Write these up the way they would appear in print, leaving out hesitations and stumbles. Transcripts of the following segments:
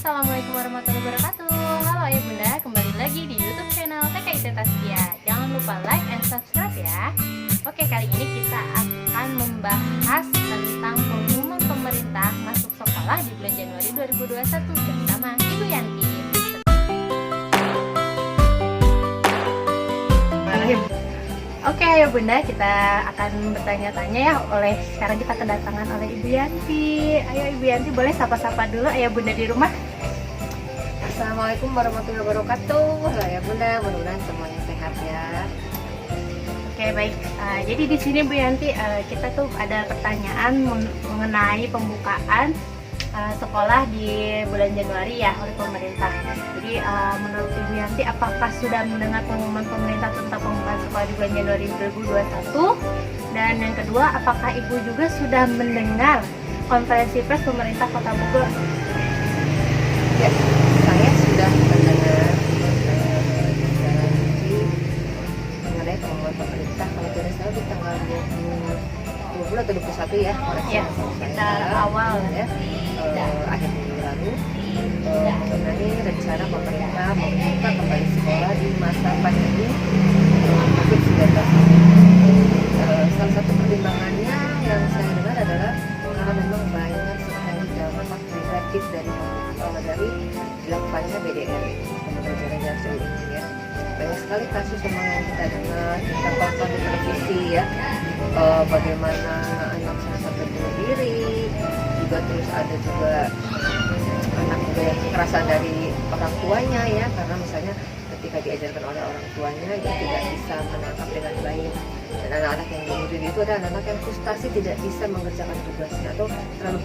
Assalamualaikum warahmatullahi wabarakatuh. Halo ayah bunda, kembali lagi di YouTube channel TKIT Taskia. Jangan lupa like and subscribe ya. Oke, kali ini kita akan membahas tentang pengumuman pemerintah masuk sekolah di bulan Januari 2021 bersama Ibu Yanti. Oke ayo bunda, kita akan bertanya-tanya ya. Sekarang kita kedatangan oleh Ibu Yanti. Ayo Ibu Yanti, boleh sapa-sapa dulu ayah bunda di rumah. Assalamualaikum warahmatullahi wabarakatuh. Ya bunda, mudah-mudahan semuanya sehat ya. Oke baik. Jadi di sini Bu Yanti, kita tuh ada pertanyaan mengenai pembukaan sekolah di bulan Januari ya oleh pemerintah. Jadi menurut Ibu Yanti, apakah sudah mendengar pengumuman pemerintah tentang pembukaan sekolah di bulan Januari 2021? Dan yang kedua, apakah Ibu juga sudah mendengar konferensi pers pemerintah Kota Bogor? Ya, saya sudah mendengar mengenai pengumuman pemerintah kalau tidak salah di tanggal 20 atau 21 ya. Ya, sekitar awal ya. Akhir minggu lalu mengenai rencana pemerintah membuka kembali sekolah di masa pandemi COVID-19. Salah satu pertimbangannya yang saya dengar adalah karena memang banyak sekali dampak negatif dari dilakukannya BDR, pembelajaran jarak jauh ini ya. Banyak sekali kasus memang yang kita dengar, kita tonton di televisi ya, bagaimana anak sampai bunuh diri, juga terus ada juga anak juga yang kekerasan dari orang tuanya ya, karena misalnya ketika diajarkan oleh orang tuanya itu tidak bisa menangkap dengan baik. Dan anak-anak yang bunuh diri itu ada anak-anak yang frustasi tidak bisa mengerjakan tugasnya atau terlalu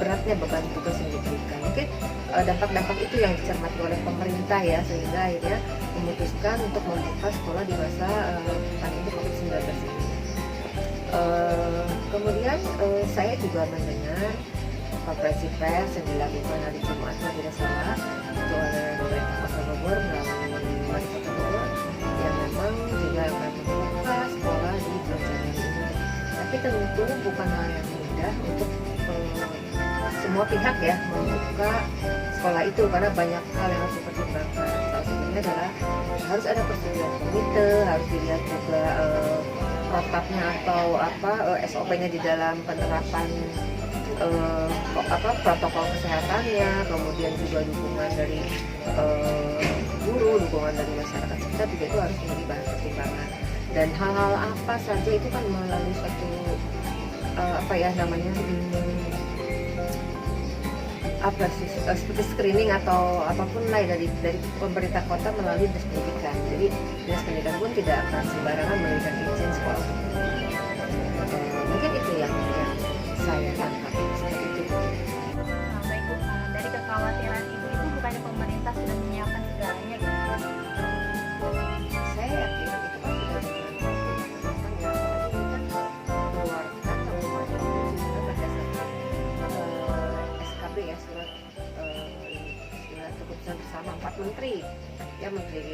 beratnya beban tugas yang diberikan. Mungkin dampak-dampak itu yang dicermati oleh pemerintah ya, sehingga akhirnya memutuskan untuk membuka sekolah di masa pandemi COVID-19 ini. Kemudian saya juga mendengar konferensi pers yang dilakukan hari Jumat tidak salah itu oleh pemerintah Kota Bogor melalui Wali Kota Bogor yang memang juga akan membuka sekolah di bulan Januari ini. Tapi tentu bukan hal yang mudah untuk semua pihak ya membuka sekolah itu, karena banyak hal yang harus dipertimbangkan. Salah satunya adalah harus ada persetujuan komite, harus dilihat juga protapnya atau SOP-nya di dalam penerapan protokol kesehatannya, kemudian juga dukungan dari guru, dukungan dari masyarakat sekitar juga itu harus menjadi bahan pertimbangan. Dan hal-hal apa saja itu kan melalui suatu seperti screening atau apapun lah dari pemerintah kota melalui dinas pendidikan. Jadi dinas pendidikan pun tidak akan sembarangan memberikan izin sekolah. Mungkin itu yang saya tangkap seperti itu. Baik Bu, dari kekhawatiran Ibu itu bukannya pemerintah sudah menyiapkan segalanya gitu? Saya yakin itu kan sudah mengeluarkan pengumuman itu juga berdasarkan SKB ya, surat keputusan bersama 4 menteri ya, Menteri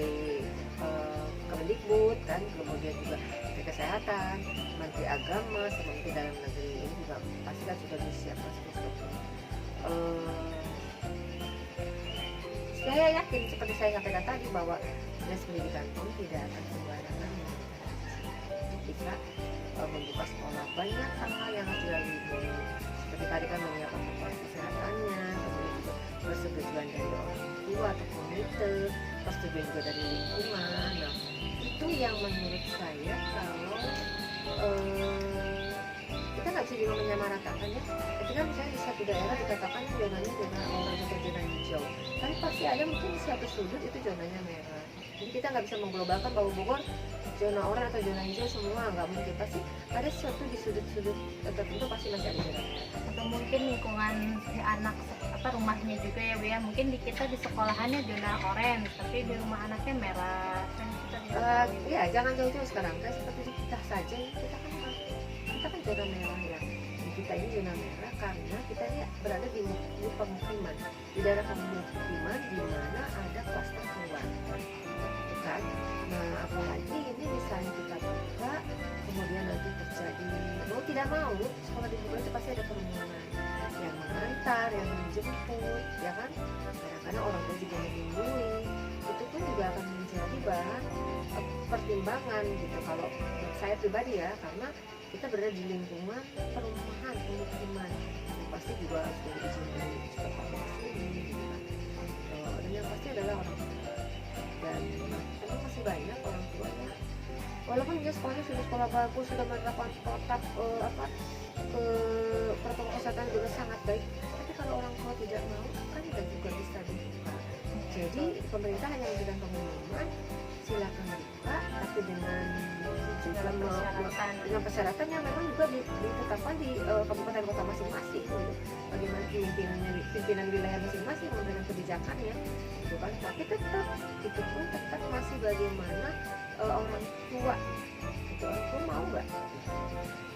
Kemendikbud kan, kemudian juga Menteri Kesehatan, Menteri Agama, sama Menteri Dalam Negeri. Ini juga pasti kan sudah disiapkan seperti itu. Saya yakin seperti saya sampaikan tadi bahwa dinas pendidikan pun tidak akan sembarangan bisa membuka sekolah. Banyak hal-hal yang harus dilalui, seperti tadi kan menyiapkan protokol kesehatannya, kemudian juga persetujuan dari orang tua atau komite, persetujuan juga dari lingkungan. Nah, itu yang menurut saya kalau kita nggak bisa juga menyamaratakan ya. Ketika misalnya di satu daerah dikatakan zonanya zona orange atau zona hijau, tapi pasti ada mungkin di satu sudut itu zonanya merah. Jadi kita nggak bisa mengglobalkan bahwa Bogor zona oranye atau zona hijau semua, nggak mungkin. Pasti ada sesuatu di sudut-sudut tertentu pasti masih ada zona merah. Atau mungkin lingkungan si anak rumahnya juga ya Bu ya, mungkin di kita di sekolahannya zona oranye tapi di rumah anaknya merah kan, kita ya jangan jauh-jauh sekarang, kayak seperti di kita saja, kita kan zona merah ya. Kita ini zona merah karena kita ini berada di pemukiman, di daerah pemukiman di mana ada klaster keluarga, kan? Nah, apalagi ini misalnya kita buka, kemudian nanti terjadi mau tidak mau sekolah di Bogor itu pasti ada kerumunan yang mengantar, yang menjemput, ya kan? pertimbangan gitu kalau menurut saya pribadi ya, karena kita berada di lingkungan perumahan, pemukiman, yang pasti juga harus dari izin dari supervisi gitu kan. Dan yang pasti adalah orang tua, dan memang masih banyak orang tuanya walaupun dia sekolahnya sudah sekolah bagus, sudah menerapkan protap ke protokol kesehatan juga sangat baik, tapi kalau orang tua tidak mau kan tidak juga bisa dibuka. Jadi pemerintah hanya memberikan pengumuman silakan buka, tapi dengan persyaratan yang memang juga ditetapkan di kabupaten kota masing-masing gitu. Bagaimana pimpinan wilayah masing-masing memberikan kebijakannya gitu kan. Tapi tetap itu pun tetap masih bagaimana orang tua itu orang tua mau nggak.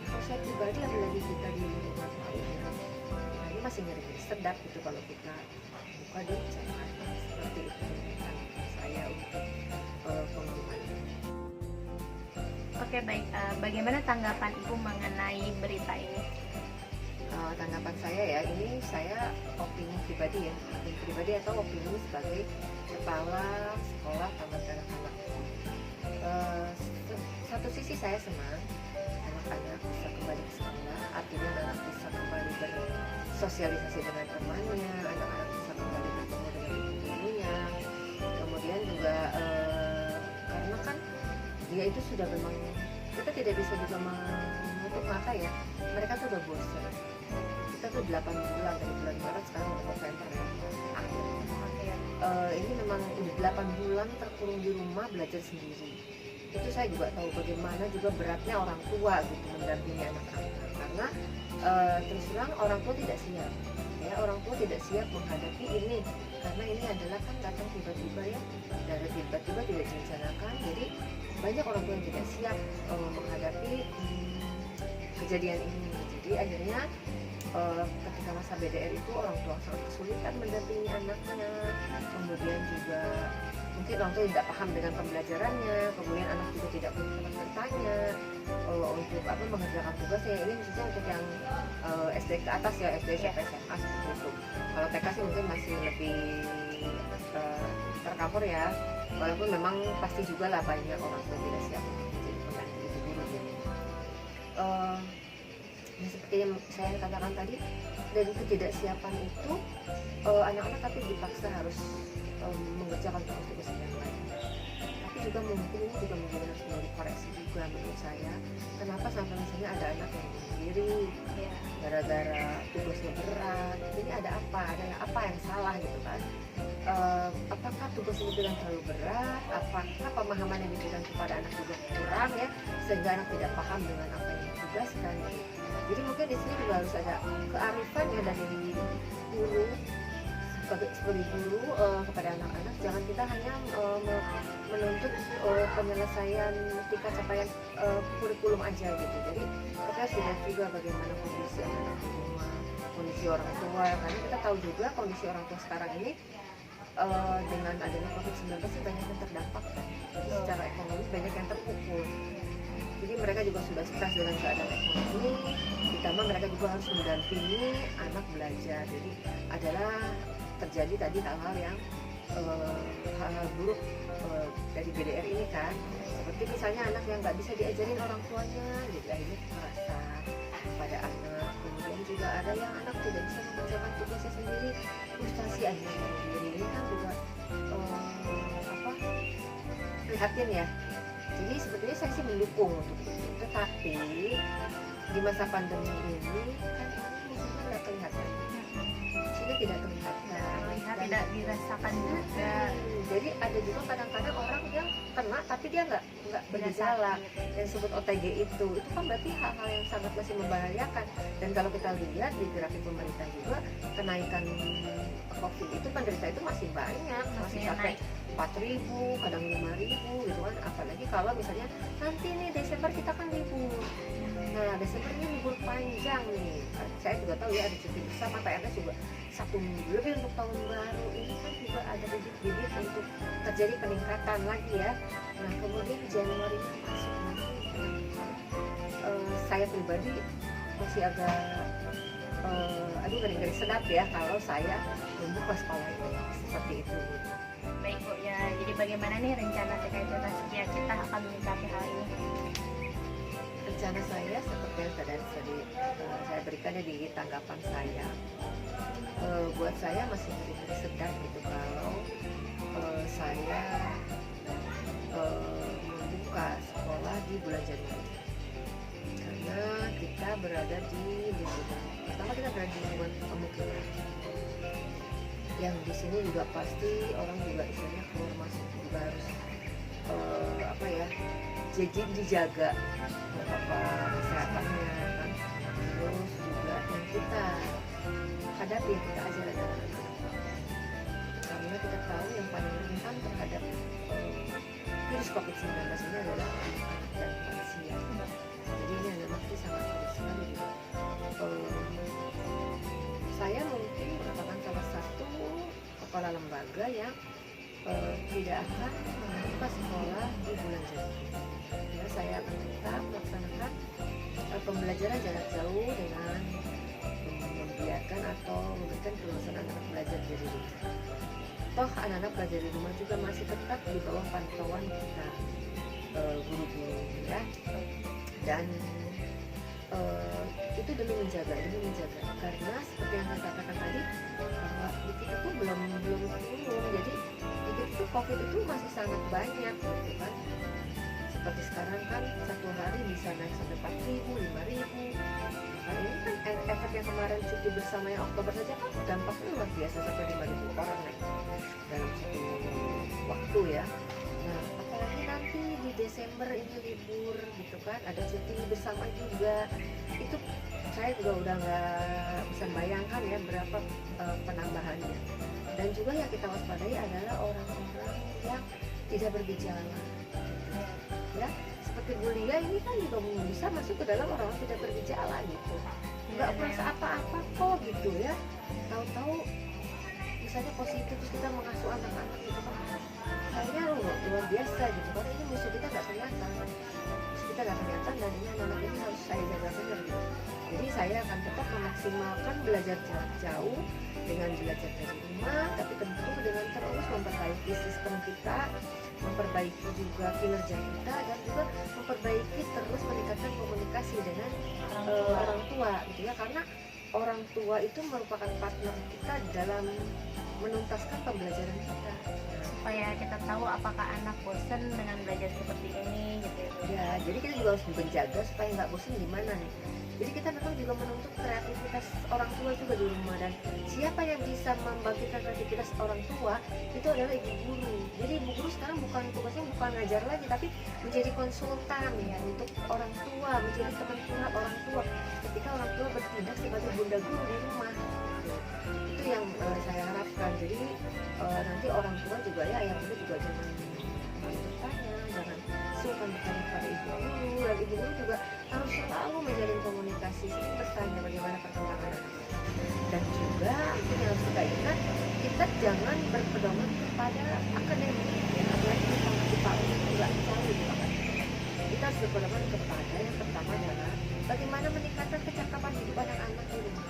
Kalau saya pribadi apalagi kita di lingkungan lainnya, nah ini masih ngeri sedap gitu kalau kita buka di channel seperti itu kan saya untuk pengumuman. Oke baik, bagaimana tanggapan Ibu mengenai berita ini? Tanggapan saya ya, ini saya opini pribadi ya, opini pribadi atau opini sebagai kepala sekolah taman kanak-kanak. Satu sisi saya senang anak-anak bisa kembali ke sekolah, artinya anak bisa kembali bersosialisasi dengan temannya, anak-anak bisa kembali bertemu dengan ibu-ibunya, kemudian juga karena kan dia itu sudah memang, kita tidak bisa juga menutup mata ya, mereka tuh udah bosan. Kita tuh 8 bulan dari bulan Maret sekarang udah November ya, akhir. Ini memang udah 8 bulan terkurung di rumah belajar sendiri. Itu saya juga tahu bagaimana juga beratnya orang tua gitu mendampingi anak-anak, karena terus terang orang tua tidak siap ya, orang tua tidak siap menghadapi ini, karena ini adalah kan datang tiba-tiba ya, dari tiba-tiba tidak direncanakan. Jadi banyak orang tua yang tidak siap menghadapi kejadian ini. Jadi akhirnya ketika masa BDR itu orang tua sangat kesulitan mendampingi anaknya, kemudian juga mungkin orang tua tidak paham dengan pembelajarannya, kemudian anak juga tidak punya teman bertanya untuk mengerjakan tugasnya. Ini khususnya untuk yang SD ke atas ya, SD sampai SMA seperti itu. Kalau TK sih mungkin masih lebih tercover ya, walaupun memang pasti juga lah banyak orang tua tidak siap untuk menjadi pengganti itu guru gitu. Seperti yang saya katakan tadi, dari ketidaksiapan itu anak-anak tapi dipaksa harus mengerjakan tugas-tugas yang lain. Tapi juga mungkin ini juga mungkin harus dikoreksi juga menurut saya. Kenapa sampai misalnya ada anak yang bunuh diri gara-gara tugasnya berat? Jadi ada apa yang salah gitu kan? Apakah tugas itu yang terlalu berat? Apakah pemahaman yang diberikan kepada anak juga kurang ya, sehingga anak tidak paham dengan apa yang ditugaskan? Jadi mungkin di sini juga harus ada kearifan ya dari guru sebagai guru kepada anak-anak. Jangan kita hanya menuntut penyelesaian tingkat capaian kurikulum aja gitu. Jadi kita harus lihat juga bagaimana kondisi anak di rumah, kondisi orang tua, karena kita tahu juga kondisi orang tua sekarang ini dengan adanya COVID-19 banyak yang terdampak kan. Jadi secara ekonomi banyak yang terpukul. Jadi mereka juga sudah stres dengan keadaan ekonomi, ditambah mereka juga harus mendampingi anak belajar. Jadi adalah terjadi tadi hal-hal yang hal-hal buruk dari BDR ini kan, seperti misalnya anak yang nggak bisa diajarin orang tuanya, jadi akhirnya kekerasan pada anak. Kemudian juga ada yang anak tidak bisa mengerjakan tugasnya sendiri, frustasi akhirnya bunuh diri. Ini kan juga prihatin ya. Jadi sebetulnya saya sih mendukung untuk itu, tetapi di masa pandemi ini kan musuhnya nggak kelihatan, musuhnya tidak kelihatan, tidak dirasakan juga. Jadi ada juga kadang-kadang orang yang kena tapi dia nggak bergejala, yang disebut OTG itu kan berarti hal-hal yang sangat masih membahayakan. Dan kalau kita lihat di grafik pemerintah juga, kenaikan COVID itu penderita itu masih banyak, masih sampai 4.000, kadang 5.000 gitu kan. Apalagi kalau misalnya nanti nih Desember kita kan libur. Nah Desember ini libur panjang nih. Saya juga tahu ya ada cuti bersama, PNS juga 1 minggu lebih untuk tahun baru. Ini kan juga ada bibit-bibit untuk terjadi peningkatan lagi ya. Nah kemudian Januari masuk lagi. Saya pribadi masih agak ngeri-ngeri sedap ya kalau saya membuka sekolah itu seperti itu. Baik Bu ya, jadi bagaimana nih rencana terkait Saskia kita akan menyikapi hal ini? Rencana saya seperti yang tadi saya berikan di tanggapan saya. Buat saya masih benar-benar sedang gitu kalau saya membuka sekolah di bulan Januari, karena kita berada di lingkungan, pertama kita berada di lingkungan pemukiman yang di sini juga pasti orang juga istilahnya keluar masuk juga harus jadi dijaga kesehatannya kan. Terus juga yang kita hadapi, yang kita ajarkan anak-anak, karena kita tahu yang paling rentan terhadap virus COVID-19 ini adalah anak dan lansia. Jadi ini anak itu sangat penting sekali. Saya mungkin merupakan salah satu kepala lembaga yang tidak akan membuka sekolah di bulan Januari. Ya, saya akan tetap melaksanakan pembelajaran jarak jauh dengan membiarkan atau memberikan kebebasan anak-anak belajar dari rumah. Toh anak-anak belajar di rumah juga masih tetap di bawah pantauan kita guru-guru ya. Dan itu demi menjaga karena seperti yang saya katakan tadi bahwa di kita tuh belum turun, jadi di kita tuh COVID itu masih sangat banyak gitu kan. Seperti sekarang kan satu hari bisa naik sampai 4.000, 5.000. Nah ini kan efek yang kemarin cuti bersama yang Oktober saja kan dampaknya luar biasa, sampai 5.000 orang naik dalam satu waktu ya. Nah apalagi nanti di Desember ini libur gitu kan, ada cuti bersama juga, itu saya juga udah nggak bisa bayangkan ya berapa penambahannya. Dan juga yang kita waspadai adalah orang-orang yang tidak bergejala ya, seperti Bulia ini kan juga bisa masuk ke dalam orang tidak bergejala gitu, nggak merasa apa-apa kok gitu ya, tahu-tahu misalnya positif terus kita mengasuh anak-anak gitu kan, kayaknya luar biasa gitu, karena ini musuh kita nggak kelihatan, dan ini anak-anak ini harus saya jaga benar gitu. Jadi saya akan tetap memaksimalkan belajar jarak jauh dengan belajar dari rumah, tapi tentu dengan terus memperbaiki sistem kita, memperbaiki juga kinerja kita, dan juga memperbaiki terus meningkatkan komunikasi dengan orang tua gitu ya, karena orang tua itu merupakan partner kita dalam menuntaskan pembelajaran kita, supaya kita tahu apakah anak bosan dengan belajar seperti ini gitu ya. Jadi kita juga harus menjaga supaya nggak bosan gimana nih. Jadi kita memang juga menuntut kreativitas orang tua juga di rumah, dan siapa yang bisa membangkitkan kreativitas orang tua itu adalah ibu guru. Jadi ibu guru sekarang tugasnya bukan ngajar lagi, tapi menjadi konsultan ya untuk orang tua, menjadi teman curhat orang tua ketika orang tua bertindak sebagai bunda guru di rumah. Itu yang saya harapkan. Jadi nanti orang tua juga ya, ayah bunda juga jangan bertanya, jangan suka bertanya kepada ibu guru, dan ibu guru juga harus selalu menjalin komunikasi, sering bertanya bagaimana perkembangan anaknya. Dan juga itu yang harus kita ingat, kita jangan berpedoman kepada akademik ya, apalagi kita tahu nggak jauh di akademik. Kita harus berpedoman kepada yang pertama adalah bagaimana meningkatkan kecakapan hidup anak-anak di rumah.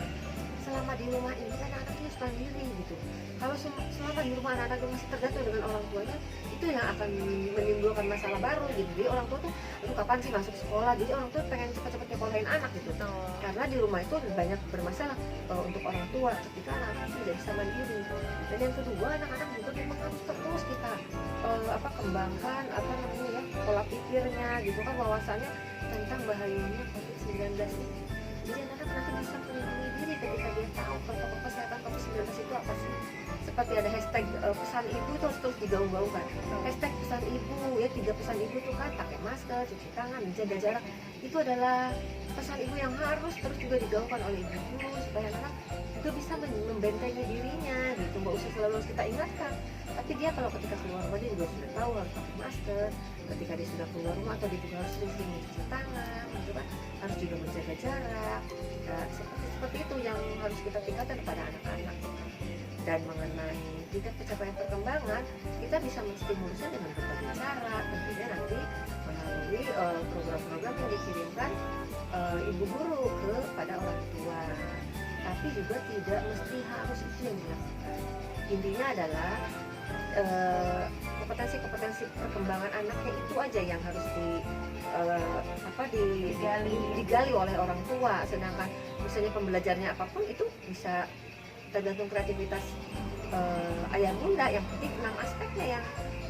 Selama di rumah ini anak-anak harus mandiri gitu. Kalau selama di rumah anak-anak masih tergantung dengan orang tuanya, itu yang akan menimbulkan masalah baru gitu. Jadi orang tua tuh, aduh kapan sih masuk sekolah? Jadi orang tua pengen cepat-cepat nyekolahin anak gitu. Karena di rumah itu banyak bermasalah untuk orang tua ketika anak-anak tidak bisa mandiri. Dan yang kedua, anak-anak juga memang harus terus kita kembangkan pola pikirnya gitu kan, wawasannya tentang bahayanya COVID-19 ini. Jadi anak-anak nanti bisa melindungi diri ketika dia tahu protokol kesehatan COVID-19 itu apa sih. Seperti ada hashtag pesan ibu itu harus terus digaung-gaungkan. Hashtag pesan ibu ya, 3 pesan ibu tuh kan, pakai masker, cuci tangan, menjaga jarak. Itu adalah pesan ibu yang harus terus juga digaungkan oleh ibu guru supaya anak-anak juga bisa membentengi dirinya gitu. Nggak usah selalu harus kita ingatkan, tapi dia kalau ketika keluar rumah dia juga sudah tahu harus pakai masker. Ketika dia sudah keluar rumah, atau dia juga harus sering mencuci tangan gitu kan, harus juga menjaga jarak. Nah, seperti itu yang harus kita tingkatkan kepada anak-anak. Dan mengenai tingkat pencapaian perkembangan, kita bisa menstimulusnya dengan berbagai cara, tentunya nanti melalui program-program yang dikirimkan ibu guru kepada orang tua. Tapi juga tidak mesti harus itu yang dilakukan. Intinya adalah kompetensi perkembangan anaknya itu aja yang harus digali oleh orang tua. Sedangkan misalnya pembelajarnya apapun itu bisa tergantung kreativitas ayah bunda. Yang penting 6 aspeknya yang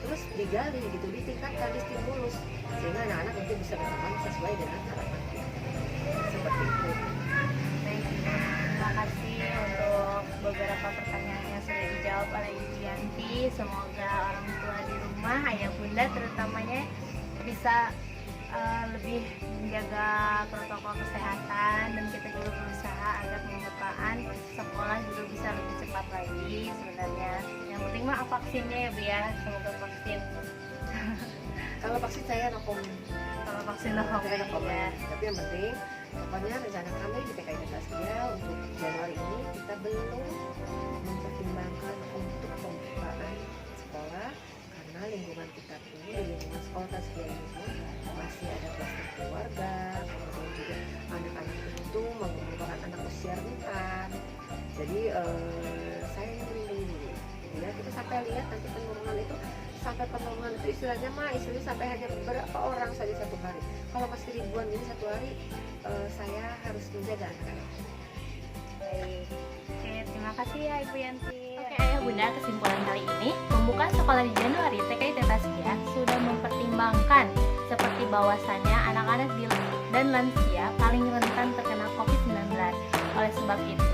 terus digali gitu, ditingkatkan, distimulus, sehingga anak-anak nanti bisa berkembang sesuai dengan harapan kita. Seperti itu. Baik, terima kasih untuk beberapa pertanyaan yang sudah dijawab oleh Ibu Yanti. Semoga orang tua di rumah, ayah bunda terutamanya bisa lebih menjaga protokol kesehatan, dan kita juga berusaha agar pembukaan sekolah juga bisa lebih cepat lagi sebenarnya. Yang penting mah vaksinnya ya Bu ya, semoga vaksin. Kalau vaksin saya no comment. Kalau vaksin no comment ya. Tapi yang penting pokoknya rencana kami di PKI Taskia untuk Januari ini kita belum mempertimbangkan untuk pembukaan sekolah karena lingkungan kita ini, di lingkungan sekolah Taskia ini pun masih ada kluster keluarga, kemudian juga anak-anak itu merupakan anak usia rentan. Jadi saya ingin melindungi dulu. Ya, kita sampai lihat nanti penurunan itu, sampai penurunan itu istilahnya sampai hanya beberapa orang saja satu hari. Kalau masih ribuan ini satu hari, saya harus menjaga anak-anak. Baik. Oke, terima kasih ya Ibu Yanti. Oke ayah bunda, kesimpulan kali ini, pembukaan sekolah di Januari TKI Taskia sudah mempertimbangkan seperti bahwasannya anak-anak dan lansia paling rentan terkena COVID-19. Oleh sebab itu,